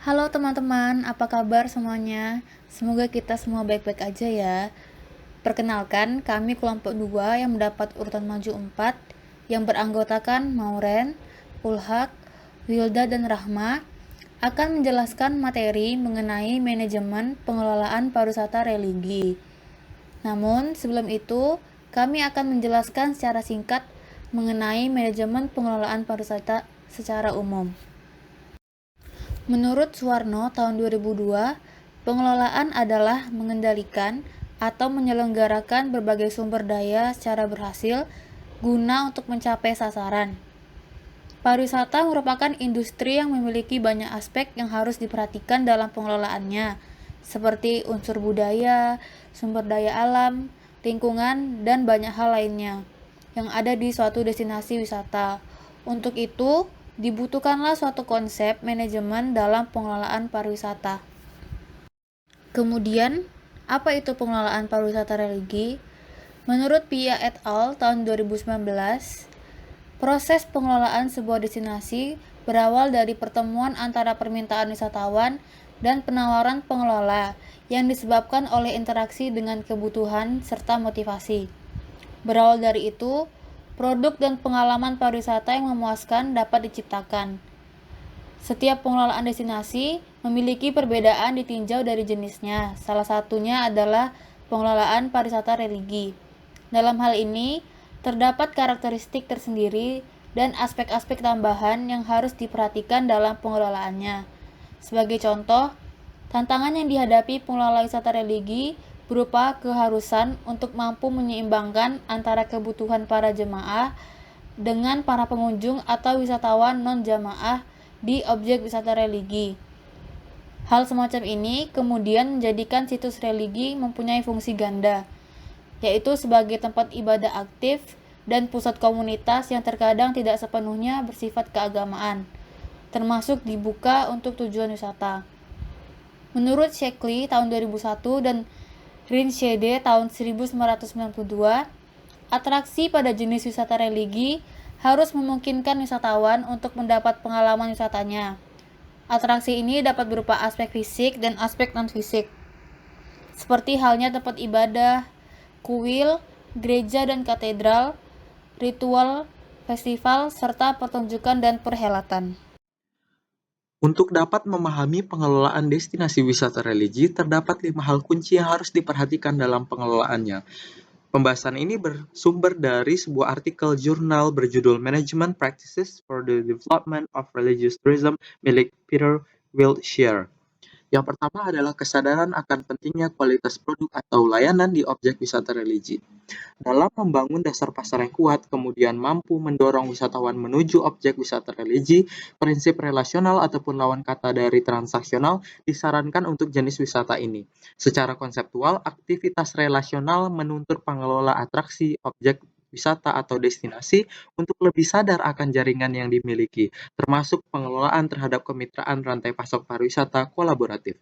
Halo teman-teman, apa kabar semuanya? Semoga kita semua baik-baik aja ya. Perkenalkan, kami kelompok 2 yang mendapat urutan maju 4 yang beranggotakan Mauren, Ulhak, Wilda, dan Rahma akan menjelaskan materi mengenai manajemen pengelolaan pariwisata religi. Namun, sebelum itu, kami akan menjelaskan secara singkat mengenai manajemen pengelolaan pariwisata secara umum. Menurut Suwarno tahun 2002, pengelolaan adalah mengendalikan atau menyelenggarakan berbagai sumber daya secara berhasil guna untuk mencapai sasaran. Pariwisata merupakan industri yang memiliki banyak aspek yang harus diperhatikan dalam pengelolaannya, seperti unsur budaya, sumber daya alam, lingkungan, dan banyak hal lainnya yang ada di suatu destinasi wisata. Untuk itu, dibutuhkanlah suatu konsep manajemen dalam pengelolaan pariwisata. Kemudian, apa itu pengelolaan pariwisata religi? Menurut Pia et al. Tahun 2019, proses pengelolaan sebuah destinasi berawal dari pertemuan antara permintaan wisatawan dan penawaran pengelola yang disebabkan oleh interaksi dengan kebutuhan serta motivasi. Berawal dari itu, produk dan pengalaman pariwisata yang memuaskan dapat diciptakan. Setiap pengelolaan destinasi memiliki perbedaan ditinjau dari jenisnya. Salah satunya adalah pengelolaan pariwisata religi. Dalam hal ini, terdapat karakteristik tersendiri dan aspek-aspek tambahan yang harus diperhatikan dalam pengelolaannya. Sebagai contoh, tantangan yang dihadapi pengelola wisata religi berupa keharusan untuk mampu menyeimbangkan antara kebutuhan para jemaah dengan para pengunjung atau wisatawan non-jamaah di objek wisata religi. Hal semacam ini kemudian menjadikan situs religi mempunyai fungsi ganda, yaitu sebagai tempat ibadah aktif dan pusat komunitas yang terkadang tidak sepenuhnya bersifat keagamaan, termasuk dibuka untuk tujuan wisata. Menurut Shekli tahun 2001 dan Rinshede tahun 1992, atraksi pada jenis wisata religi harus memungkinkan wisatawan untuk mendapat pengalaman wisatanya. Atraksi ini dapat berupa aspek fisik dan aspek non-fisik, seperti halnya tempat ibadah, kuil, gereja dan katedral, ritual, festival, serta pertunjukan dan perhelatan. Untuk dapat memahami pengelolaan destinasi wisata religi, terdapat 5 hal kunci yang harus diperhatikan dalam pengelolaannya. Pembahasan ini bersumber dari sebuah artikel jurnal berjudul Management Practices for the Development of Religious Tourism milik Peter Wiltshire. Yang pertama adalah kesadaran akan pentingnya kualitas produk atau layanan di objek wisata religi. Dalam membangun dasar pasar yang kuat, kemudian mampu mendorong wisatawan menuju objek wisata religi, prinsip relasional ataupun lawan kata dari transaksional disarankan untuk jenis wisata ini. Secara konseptual, aktivitas relasional menuntut pengelola atraksi, objek wisata atau destinasi untuk lebih sadar akan jaringan yang dimiliki, termasuk pengelolaan terhadap kemitraan rantai pasok pariwisata kolaboratif.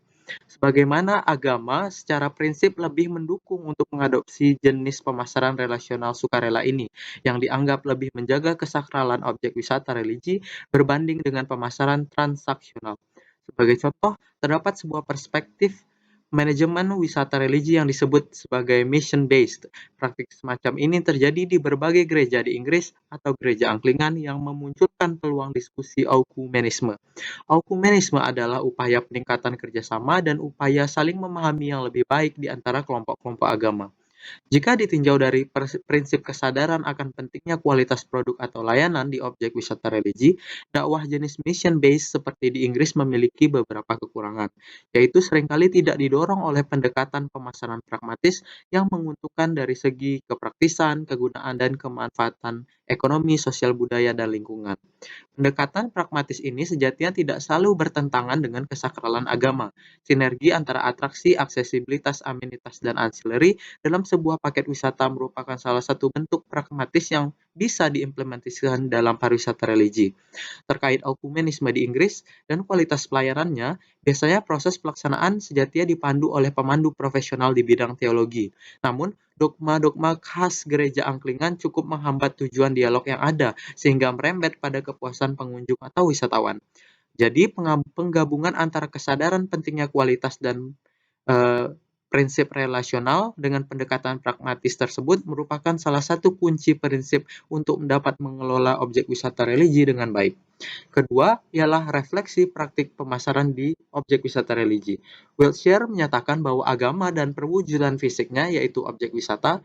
Sebagaimana agama secara prinsip lebih mendukung untuk mengadopsi jenis pemasaran relasional sukarela ini, yang dianggap lebih menjaga kesakralan objek wisata religi berbanding dengan pemasaran transaksional. Sebagai contoh, terdapat sebuah perspektif manajemen wisata religi yang disebut sebagai mission-based. Praktik semacam ini terjadi di berbagai gereja di Inggris atau gereja Anglikan yang memunculkan peluang diskusi aukumenisme. Aukumenisme adalah upaya peningkatan kerjasama dan upaya saling memahami yang lebih baik di antara kelompok-kelompok agama. Jika ditinjau dari prinsip kesadaran akan pentingnya kualitas produk atau layanan di objek wisata religi, dakwah jenis mission-based seperti di Inggris memiliki beberapa kekurangan, yaitu seringkali tidak didorong oleh pendekatan pemasaran pragmatis yang menguntungkan dari segi kepraktisan, kegunaan, dan kemanfaatan ekonomi, sosial budaya, dan lingkungan. Pendekatan pragmatis ini sejatinya tidak selalu bertentangan dengan kesakralan agama. Sinergi antara atraksi, aksesibilitas, amenitas, dan ancillary dalam sebuah paket wisata merupakan salah satu bentuk pragmatis yang bisa diimplementasikan dalam pariwisata religi. Terkait ekumenisme di Inggris dan kualitas pelayanannya, biasanya proses pelaksanaan sejatinya dipandu oleh pemandu profesional di bidang teologi. Namun, dogma-dogma khas gereja Anglikan cukup menghambat tujuan dialog yang ada, sehingga merembet pada kepuasan pengunjung atau wisatawan. Jadi penggabungan antara kesadaran pentingnya kualitas dan prinsip relasional dengan pendekatan pragmatis tersebut merupakan salah satu kunci prinsip untuk dapat mengelola objek wisata religi dengan baik. Kedua ialah refleksi praktik pemasaran di objek wisata religi. Wiltshire menyatakan bahwa agama dan perwujudan fisiknya, yaitu objek wisata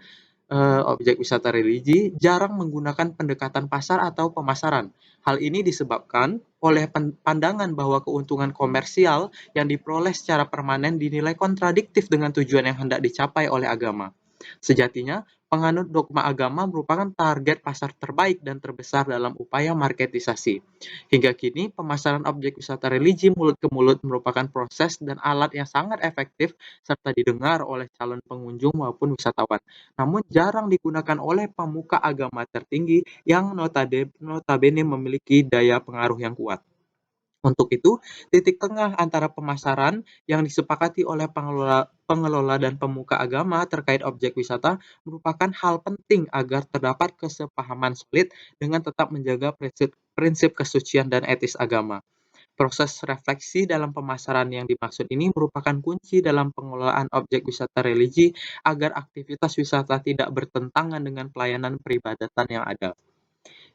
religi jarang menggunakan pendekatan pasar atau pemasaran. Hal ini disebabkan oleh pandangan bahwa keuntungan komersial yang diperoleh secara permanen dinilai kontradiktif dengan tujuan yang hendak dicapai oleh agama. Sejatinya, penganut dogma agama merupakan target pasar terbaik dan terbesar dalam upaya marketisasi. Hingga kini, pemasaran objek wisata religi mulut ke mulut merupakan proses dan alat yang sangat efektif serta didengar oleh calon pengunjung maupun wisatawan. Namun jarang digunakan oleh pemuka agama tertinggi yang notabene memiliki daya pengaruh yang kuat. Untuk itu, titik tengah antara pemasaran yang disepakati oleh pengelola dan pemuka agama terkait objek wisata merupakan hal penting agar terdapat kesepahaman solid dengan tetap menjaga prinsip kesucian dan etis agama. Proses refleksi dalam pemasaran yang dimaksud ini merupakan kunci dalam pengelolaan objek wisata religi agar aktivitas wisata tidak bertentangan dengan pelayanan peribadatan yang ada.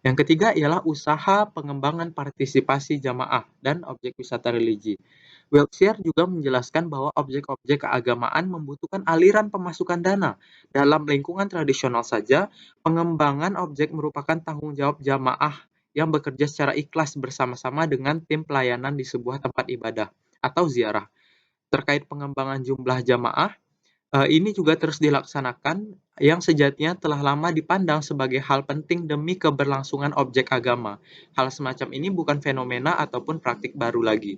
Yang ketiga ialah usaha pengembangan partisipasi jamaah dan objek wisata religi. Wiltshire juga menjelaskan bahwa objek-objek keagamaan membutuhkan aliran pemasukan dana. Dalam lingkungan tradisional saja, pengembangan objek merupakan tanggung jawab jamaah yang bekerja secara ikhlas bersama-sama dengan tim pelayanan di sebuah tempat ibadah atau ziarah. Terkait pengembangan jumlah jamaah, ini juga terus dilaksanakan yang sejatinya telah lama dipandang sebagai hal penting demi keberlangsungan objek agama. Hal semacam ini bukan fenomena ataupun praktik baru lagi.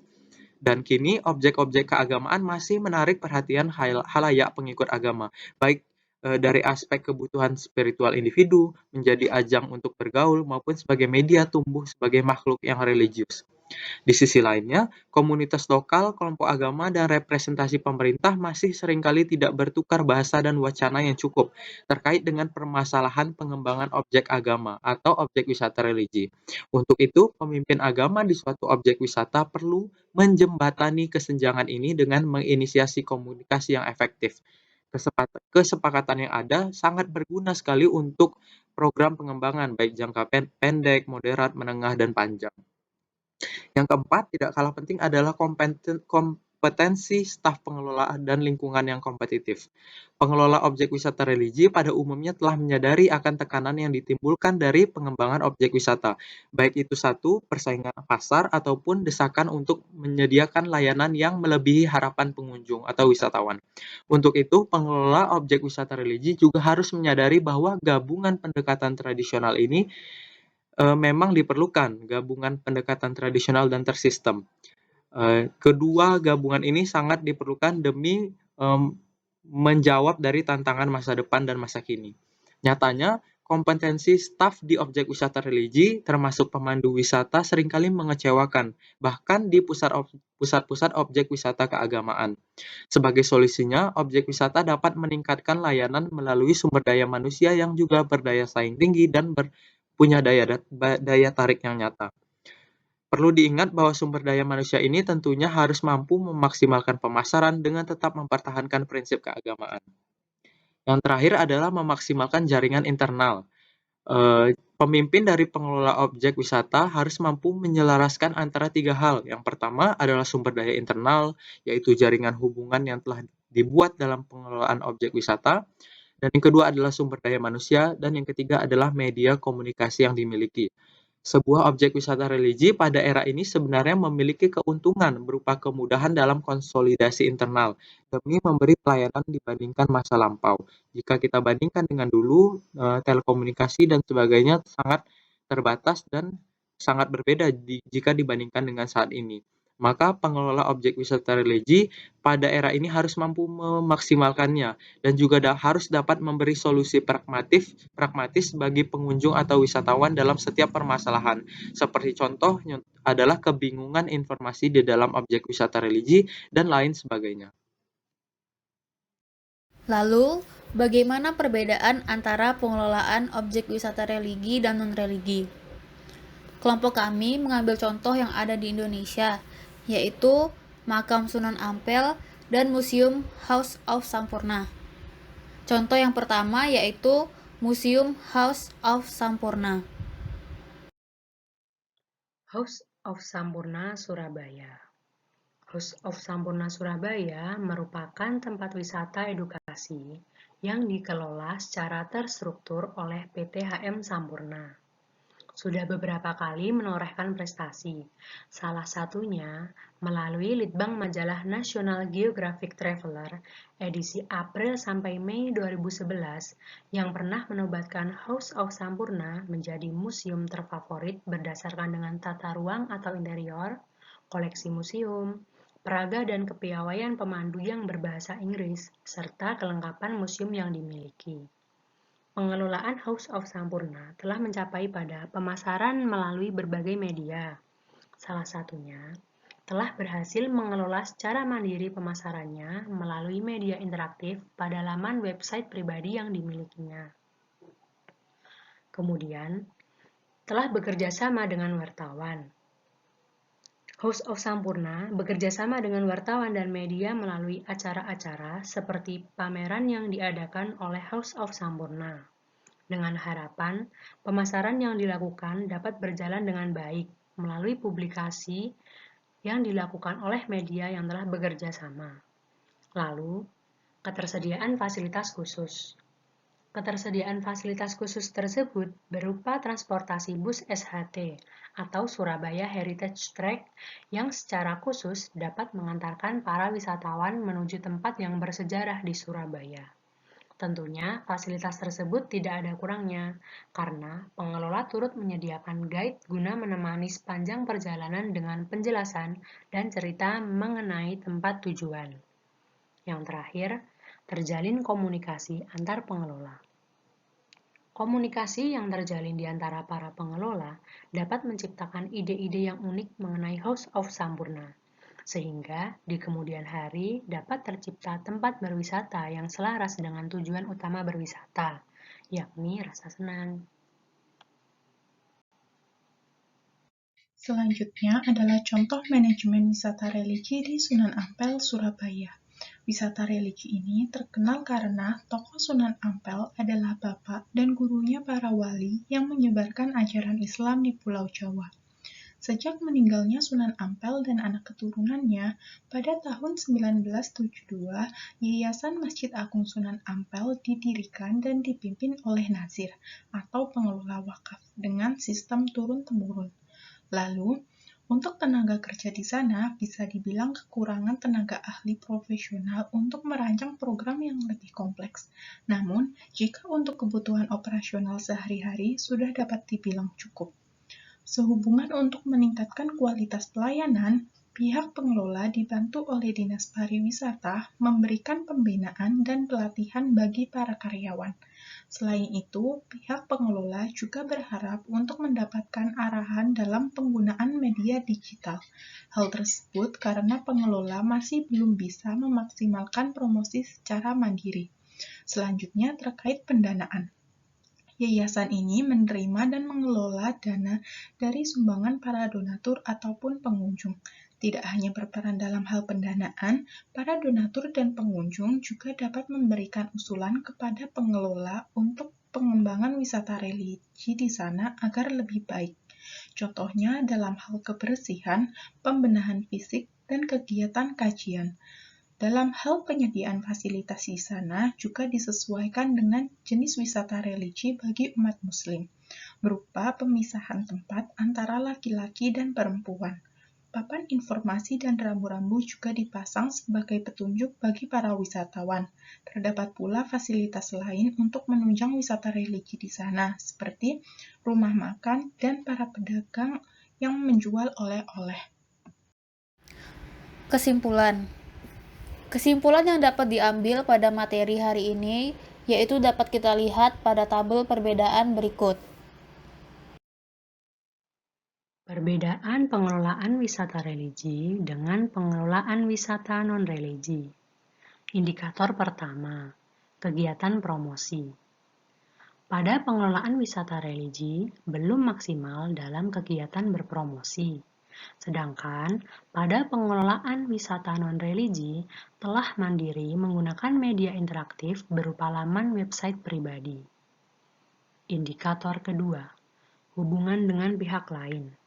Dan kini objek-objek keagamaan masih menarik perhatian halayak pengikut agama, baik dari aspek kebutuhan spiritual individu, menjadi ajang untuk bergaul, maupun sebagai media tumbuh sebagai makhluk yang religius. Di sisi lainnya, komunitas lokal, kelompok agama, dan representasi pemerintah masih seringkali tidak bertukar bahasa dan wacana yang cukup terkait dengan permasalahan pengembangan objek agama atau objek wisata religi. Untuk itu, pemimpin agama di suatu objek wisata perlu menjembatani kesenjangan ini dengan menginisiasi komunikasi yang efektif. Kesepakatan yang ada sangat berguna sekali untuk program pengembangan baik jangka pendek, moderat, menengah, dan panjang. Yang keempat, tidak kalah penting adalah kompetensi staf pengelola dan lingkungan yang kompetitif. Pengelola objek wisata religi pada umumnya telah menyadari akan tekanan yang ditimbulkan dari pengembangan objek wisata, baik itu satu, persaingan pasar, ataupun desakan untuk menyediakan layanan yang melebihi harapan pengunjung atau wisatawan. Untuk itu, pengelola objek wisata religi juga harus menyadari bahwa gabungan pendekatan tradisional ini memang diperlukan gabungan pendekatan tradisional dan tersistem. Kedua gabungan ini sangat diperlukan demi menjawab dari tantangan masa depan dan masa kini. Nyatanya, kompetensi staf di objek wisata religi, termasuk pemandu wisata, seringkali mengecewakan, bahkan di pusat-pusat objek wisata keagamaan. Sebagai solusinya, objek wisata dapat meningkatkan layanan melalui sumber daya manusia yang juga berdaya saing tinggi dan punya daya tarik yang nyata. Perlu diingat bahwa sumber daya manusia ini tentunya harus mampu memaksimalkan pemasaran dengan tetap mempertahankan prinsip keagamaan. Yang terakhir adalah memaksimalkan jaringan internal. Pemimpin dari pengelola objek wisata harus mampu menyelaraskan antara tiga hal. Yang pertama adalah sumber daya internal, yaitu jaringan hubungan yang telah dibuat dalam pengelolaan objek wisata. Dan yang kedua adalah sumber daya manusia, dan yang ketiga adalah media komunikasi yang dimiliki. Sebuah objek wisata religi pada era ini sebenarnya memiliki keuntungan berupa kemudahan dalam konsolidasi internal demi memberi pelayanan dibandingkan masa lampau. Jika kita bandingkan dengan dulu, telekomunikasi dan sebagainya sangat terbatas dan sangat berbeda jika dibandingkan dengan saat ini. Maka pengelola objek wisata religi pada era ini harus mampu memaksimalkannya dan juga harus dapat memberi solusi pragmatis bagi pengunjung atau wisatawan dalam setiap permasalahan. Seperti contoh adalah kebingungan informasi di dalam objek wisata religi dan lain sebagainya. Lalu, bagaimana perbedaan antara pengelolaan objek wisata religi dan non-religi? Kelompok kami mengambil contoh yang ada di Indonesia, yaitu Makam Sunan Ampel dan Museum House of Sampurna. Contoh yang pertama yaitu Museum House of Sampurna. House of Sampurna Surabaya. House of Sampurna Surabaya merupakan tempat wisata edukasi yang dikelola secara terstruktur oleh PT HM Sampurna. Sudah beberapa kali menorehkan prestasi, salah satunya melalui Litbang Majalah National Geographic Traveler edisi April sampai Mei 2011 yang pernah menobatkan House of Sampurna menjadi museum terfavorit berdasarkan dengan tata ruang atau interior, koleksi museum, peraga dan kepiawaian pemandu yang berbahasa Inggris, serta kelengkapan museum yang dimiliki. Pengelolaan House of Sampurna telah mencapai pada pemasaran melalui berbagai media. Salah satunya, telah berhasil mengelola secara mandiri pemasarannya melalui media interaktif pada laman website pribadi yang dimilikinya. Kemudian, telah bekerja sama dengan wartawan. House of Sampurna bekerja sama dengan wartawan dan media melalui acara-acara seperti pameran yang diadakan oleh House of Sampurna. Dengan harapan, pemasaran yang dilakukan dapat berjalan dengan baik melalui publikasi yang dilakukan oleh media yang telah bekerja sama. Lalu, ketersediaan fasilitas khusus. Ketersediaan fasilitas khusus tersebut berupa transportasi bus SHT atau Surabaya Heritage Track yang secara khusus dapat mengantarkan para wisatawan menuju tempat yang bersejarah di Surabaya. Tentunya, fasilitas tersebut tidak ada kurangnya, karena pengelola turut menyediakan guide guna menemani sepanjang perjalanan dengan penjelasan dan cerita mengenai tempat tujuan. Yang terakhir, terjalin komunikasi antar pengelola. Komunikasi yang terjalin di antara para pengelola dapat menciptakan ide-ide yang unik mengenai House of Sampurna, sehingga di kemudian hari dapat tercipta tempat berwisata yang selaras dengan tujuan utama berwisata, yakni rasa senang. Selanjutnya adalah contoh manajemen wisata religi di Sunan Ampel, Surabaya. Wisata religi ini terkenal karena tokoh Sunan Ampel adalah bapak dan gurunya para wali yang menyebarkan ajaran Islam di Pulau Jawa. Sejak meninggalnya Sunan Ampel dan anak keturunannya, pada tahun 1972, Yayasan Masjid Agung Sunan Ampel didirikan dan dipimpin oleh Nazir atau pengelola wakaf dengan sistem turun-temurun. Lalu, untuk tenaga kerja di sana bisa dibilang kekurangan tenaga ahli profesional untuk merancang program yang lebih kompleks. Namun, jika untuk kebutuhan operasional sehari-hari sudah dapat dibilang cukup. Sehubungan untuk meningkatkan kualitas pelayanan, pihak pengelola dibantu oleh Dinas Pariwisata memberikan pembinaan dan pelatihan bagi para karyawan. Selain itu, pihak pengelola juga berharap untuk mendapatkan arahan dalam penggunaan media digital. Hal tersebut karena pengelola masih belum bisa memaksimalkan promosi secara mandiri. Selanjutnya terkait pendanaan. Yayasan ini menerima dan mengelola dana dari sumbangan para donatur ataupun pengunjung. Tidak hanya berperan dalam hal pendanaan, para donatur dan pengunjung juga dapat memberikan usulan kepada pengelola untuk pengembangan wisata religi di sana agar lebih baik. Contohnya dalam hal kebersihan, pembenahan fisik, dan kegiatan kajian. Dalam hal penyediaan fasilitas di sana juga disesuaikan dengan jenis wisata religi bagi umat muslim, berupa pemisahan tempat antara laki-laki dan perempuan. Papan informasi dan rambu-rambu juga dipasang sebagai petunjuk bagi para wisatawan. Terdapat pula fasilitas lain untuk menunjang wisata religi di sana, seperti rumah makan dan para pedagang yang menjual oleh-oleh. Kesimpulan yang dapat diambil pada materi hari ini yaitu dapat kita lihat pada tabel perbedaan berikut. Perbedaan pengelolaan wisata religi dengan pengelolaan wisata non-religi. Indikator pertama, kegiatan promosi. pada pengelolaan wisata religi belum maksimal dalam kegiatan berpromosi. Sedangkan pada pengelolaan wisata non-religi telah mandiri menggunakan media interaktif berupa laman website pribadi. Indikator kedua, hubungan dengan pihak lain.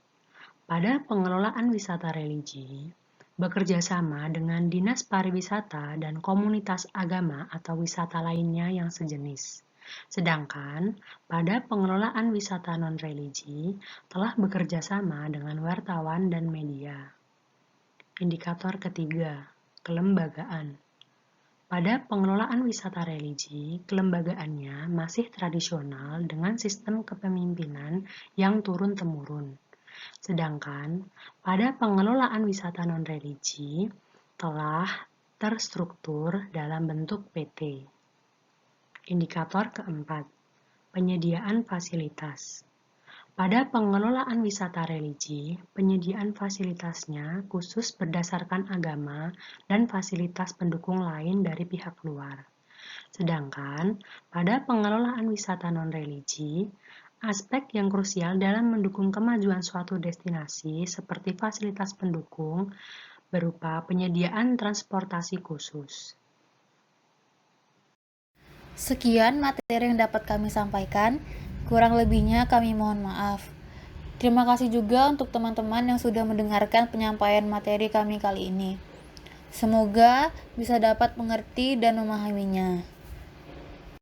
Pada pengelolaan wisata religi, bekerja sama dengan Dinas Pariwisata dan komunitas agama atau wisata lainnya yang sejenis. Sedangkan pada pengelolaan wisata non-religi telah bekerja sama dengan wartawan dan media. Indikator ketiga, kelembagaan. Pada pengelolaan wisata religi, kelembagaannya masih tradisional dengan sistem kepemimpinan yang turun-temurun. Sedangkan pada pengelolaan wisata non-religi telah terstruktur dalam bentuk PT. Indikator keempat, penyediaan fasilitas. Pada pengelolaan wisata religi, penyediaan fasilitasnya khusus berdasarkan agama dan fasilitas pendukung lain dari pihak luar. Sedangkan pada pengelolaan wisata non-religi, aspek yang krusial dalam mendukung kemajuan suatu destinasi seperti fasilitas pendukung berupa penyediaan transportasi khusus. Sekian materi yang dapat kami sampaikan, kurang lebihnya kami mohon maaf. Terima kasih juga untuk teman-teman yang sudah mendengarkan penyampaian materi kami kali ini. Semoga bisa dapat mengerti dan memahaminya.